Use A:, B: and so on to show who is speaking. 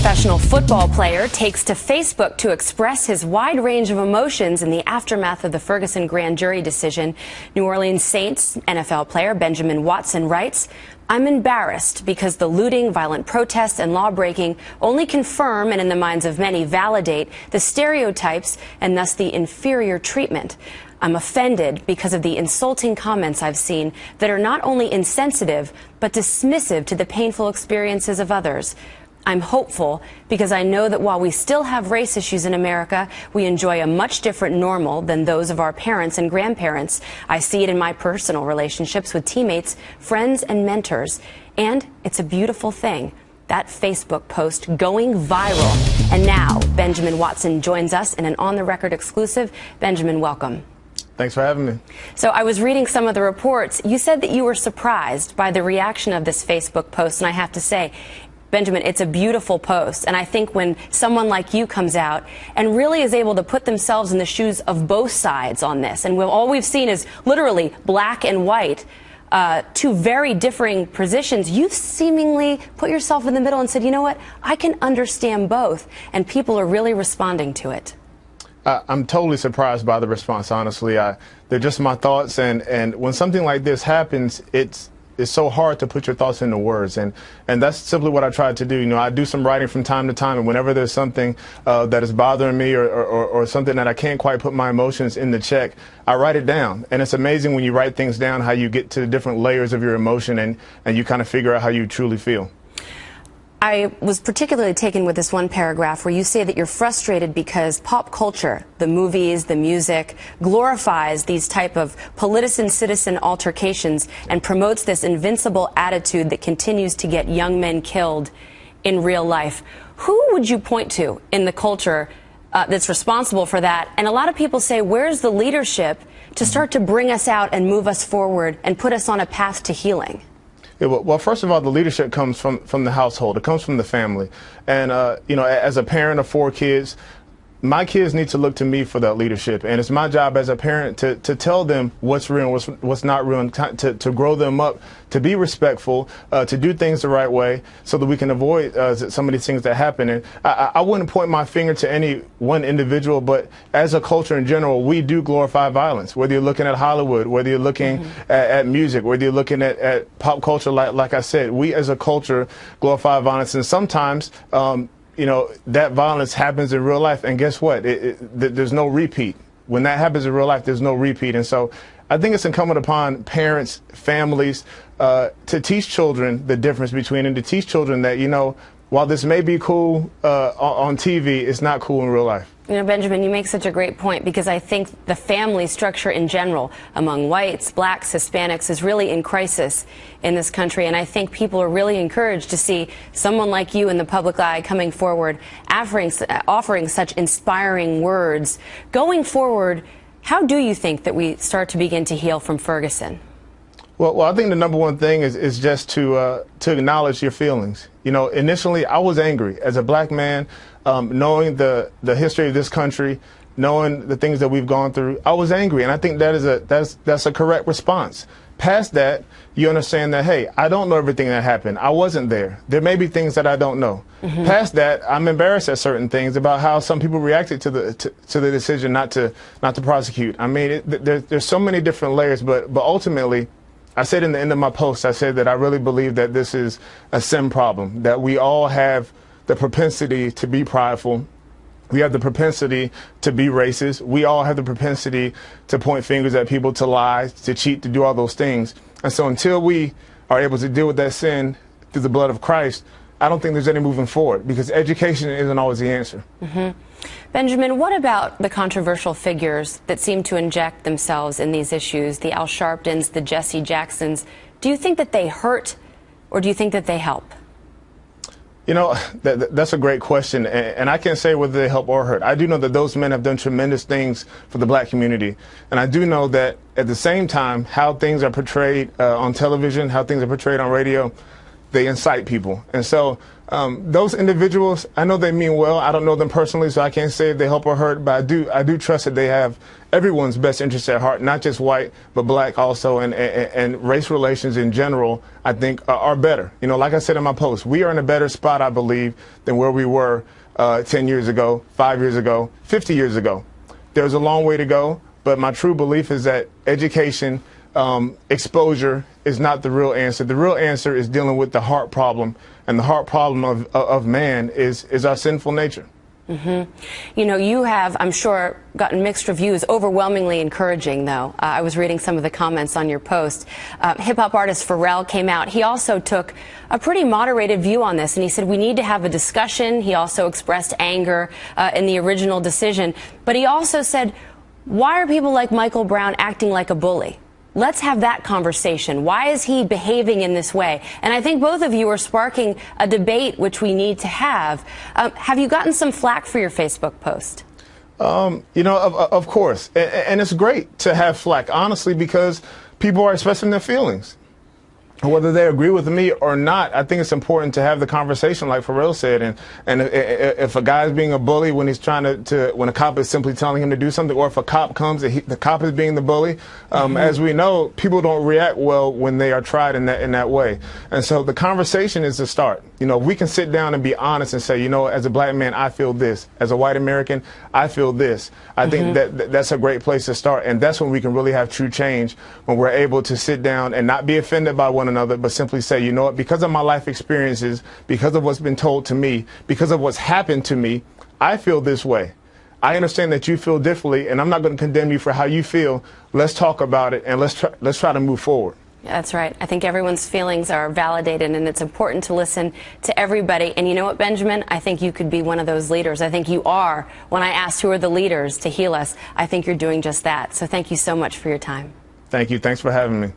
A: professional football player takes to Facebook to express his wide range of emotions in the aftermath of the Ferguson grand jury decision. New Orleans Saints NFL player Benjamin Watson writes, "I'm embarrassed because the looting, violent protests, and law-breaking only confirm and in the minds of many validate the stereotypes and thus the inferior treatment. I'm offended because of the insulting comments I've seen that are not only insensitive but dismissive to the painful experiences of others. I'm hopeful because I know that while we still have race issues in America, we enjoy a much different normal than those of our parents and grandparents. I see it in my personal relationships with teammates, friends, and mentors. And it's a beautiful thing." That Facebook post going viral. And now Benjamin Watson joins us in an on-the-record exclusive. Benjamin, welcome.
B: Thanks for having me.
A: So I was reading some of the reports. You said that you were surprised by the reaction of this Facebook post, and I have to say, Benjamin, it's a beautiful post, and I think when someone like you comes out and really is able to put themselves in the shoes of both sides on this, and all we've seen is literally black and white, two very differing positions, you've seemingly put yourself in the middle and said, you know what, I can understand both, and people are really responding to it.
B: I'm totally surprised by the response, honestly. They're just my thoughts, and when something like this happens, it's so hard to put your thoughts into words, and that's simply what I tried to do. You know, I do some writing from time to time, and whenever there's something that is bothering me or something that I can't quite put my emotions in the check, I write it down. And it's amazing when you write things down how you get to the different layers of your emotion and you kind of figure out how you truly feel.
A: I was particularly taken with this one paragraph where you say that you're frustrated because pop culture, the movies, the music, glorifies these type of politician-citizen altercations and promotes this invincible attitude that continues to get young men killed in real life. Who would you point to in the culture that's responsible for that? And a lot of people say, where's the leadership to start to bring us out and move us forward and put us on a path to healing?
B: Yeah, well, first of all, the leadership comes from the household. It comes from the family. And, you know, as a parent of 4 kids, my kids need to look to me for that leadership. And it's my job as a parent to tell them what's real and what's not real, and to grow them up, to be respectful, to do things the right way so that we can avoid some of these things that happen. And I wouldn't point my finger to any one individual, but as a culture in general, we do glorify violence. Whether you're looking at Hollywood, whether you're looking at music, whether you're looking at pop culture, like I said, we as a culture glorify violence. And sometimes, you know, that violence happens in real life, and guess what? There's no repeat. When that happens in real life, there's no repeat. And so I think it's incumbent upon parents, families, to teach children the difference between, and to teach children that, you know, while this may be cool on TV, it's not cool in real life.
A: You know, Benjamin, you make such a great point, because I think the family structure in general among whites, blacks, Hispanics is really in crisis in this country. And I think people are really encouraged to see someone like you in the public eye coming forward, offering such inspiring words. Going forward, how do you think that we start to begin to heal from Ferguson?
B: Well, I think the number one thing is just to acknowledge your feelings. You know, initially I was angry as a black man, knowing the history of this country, knowing the things that we've gone through. I was angry, and I think that's a correct response. Past that, you understand that, hey, I don't know everything that happened. I wasn't there. There may be things that I don't know. Past that, I'm embarrassed at certain things about how some people reacted to the decision not to prosecute. I mean, there's so many different layers, but ultimately, I said in the end of my post, I said that I really believe that this is a sin problem, that we all have the propensity to be prideful. We have the propensity to be racist. We all have the propensity to point fingers at people, to lie, to cheat, to do all those things. And so until we are able to deal with that sin through the blood of Christ, I don't think there's any moving forward, because education isn't always the answer.
A: Benjamin, what about the controversial figures that seem to inject themselves in these issues, the Al Sharptons, the Jesse Jacksons? Do you think that they hurt, or do you think that they help?
B: You know, that's a great question, and I can't say whether they help or hurt. I do know that those men have done tremendous things for the black community, and I do know that at the same time, how things are portrayed on television, how things are portrayed on radio, they incite people. And so Those individuals, I know they mean well. I don't know them personally, so I can't say if they help or hurt, but I do trust that they have everyone's best interest at heart, not just white, but black also, and race relations in general, I think, are better. You know, like I said in my post, we are in a better spot, I believe, than where we were 10 years ago, 5 years ago, 50 years ago. There's a long way to go, but my true belief is that education, exposure is not the real answer. The real answer is dealing with the heart problem, and the heart problem of man is our sinful nature.
A: Mm-hmm. You know, you have, I'm sure, gotten mixed reviews, overwhelmingly encouraging, though. I was reading some of the comments on your post. Hip-hop artist Pharrell came out. He also took a pretty moderated view on this, and he said we need to have a discussion. He also expressed anger in the original decision. But he also said, why are people like Michael Brown acting like a bully? Let's have that conversation. Why is he behaving in this way? And I think both of you are sparking a debate which we need to have. Have you gotten some flack for your Facebook post?
B: You know, of course. And it's great to have flack, honestly, because people are expressing their feelings. Whether they agree with me or not, I think it's important to have the conversation, like Pharrell said. And if a guy's being a bully when he's trying when a cop is simply telling him to do something, or if a cop comes and the cop is being the bully, as we know, people don't react well when they are tried in that way. And so the conversation is the start. You know, we can sit down and be honest and say, you know, as a black man, I feel this. As a white American, I feel this. I think that's a great place to start. And that's when we can really have true change, when we're able to sit down and not be offended by one another, but simply say, you know what, because of my life experiences, because of what's been told to me, because of what's happened to me, I feel this way. I understand that you feel differently, and I'm not going to condemn you for how you feel. Let's talk about it, and let's try to move forward.
A: That's right. I think everyone's feelings are validated, and it's important to listen to everybody. And you know what, Benjamin? I think you could be one of those leaders. I think you are. When I asked who are the leaders to heal us, I think you're doing just that. So thank you so much for your time.
B: Thank you. Thanks for having me.